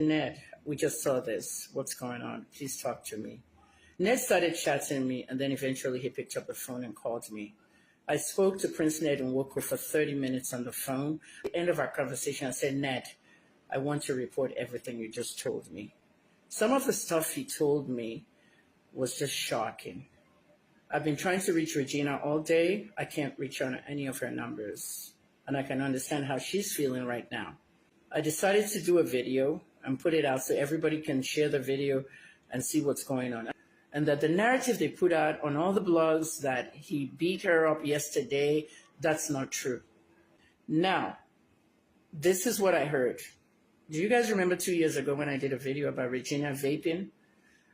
Ned, we just saw this. What's going on? Please talk to me. Ned started chatting me, and then eventually he picked up the phone and called me. I spoke to Prince Ned and Nwoko for 30 minutes on the phone. At the end of our conversation, I said, Ned, I want to report everything you just told me. Some of the stuff he told me was just shocking. I've been trying to reach Regina all day. I can't reach her on any of her numbers, and I can understand how she's feeling right now. I decided to do a video and put it out so everybody can share the video and see what's going on. And that the narrative they put out on all the blogs that he beat her up yesterday, that's not true. Now, this is what I heard. Do you guys remember 2 years ago when I did a video about Regina vaping?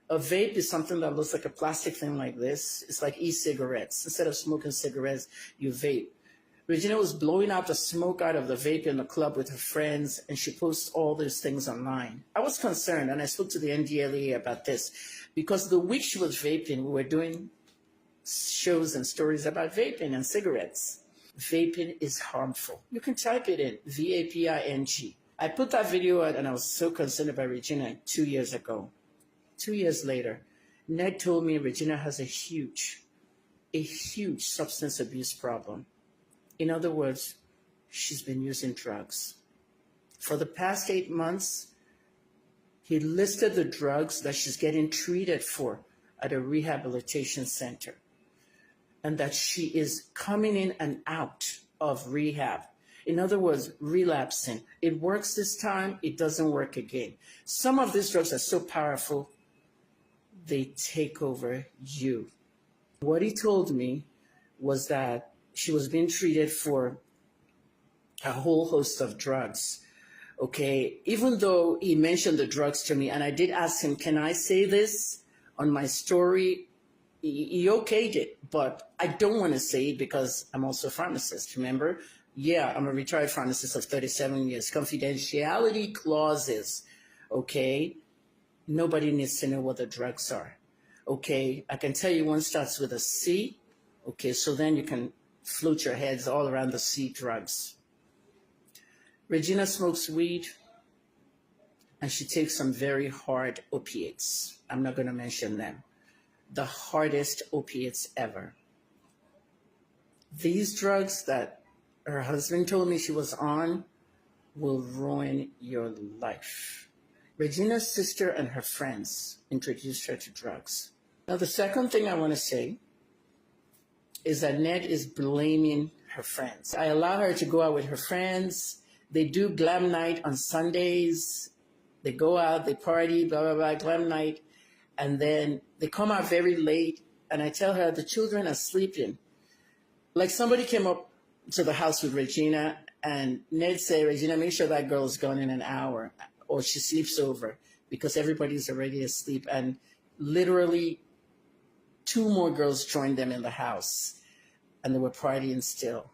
A vape is something that looks like a plastic thing like this. It's like e-cigarettes. Instead of smoking cigarettes, you vape. Regina was blowing out the smoke out of the vape in the club with her friends, and she posts all those things online. I was concerned, and I spoke to the NDLEA about this, because the week she was vaping, we were doing shows and stories about vaping and cigarettes. Vaping is harmful. You can type it in, V-A-P-I-N-G. I put that video out, and I was so concerned about Regina 2 years ago. 2 years later, Ned told me Regina has a huge substance abuse problem. In other words, she's been using drugs. For the past 8 months, he listed the drugs that she's getting treated for at a rehabilitation center, and that she is coming in and out of rehab. In other words, relapsing. It works this time, it doesn't work again. Some of these drugs are so powerful, they take over you. What he told me was that she was being treated for a whole host of drugs. Okay, even though he mentioned the drugs to me, and I did ask him, can I say this on my story? He okayed it, but I don't want to say it because I'm also a pharmacist, remember? Yeah, I'm a retired pharmacist of 37 years. Confidentiality clauses, okay? Nobody needs to know what the drugs are, okay? I can tell you one starts with a C, okay? So then you can float your heads all around the C drugs. Regina smokes weed, and she takes some very hard opiates. I'm not going to mention them. The hardest opiates ever. These drugs that her husband told me she was on will ruin your life. Regina's sister and her friends introduced her to drugs. Now, the second thing I want to say is that Ned is blaming her friends. I allow her to go out with her friends. They do glam night on Sundays. They go out, they party, blah, blah, blah, glam night. And then they come out very late, and I tell her the children are sleeping. Like somebody came up to the house with Regina, and Ned said, Regina, make sure that girl's gone in an hour, or she sleeps over, because everybody's already asleep. And literally 2 more girls joined them in the house, and they were partying still.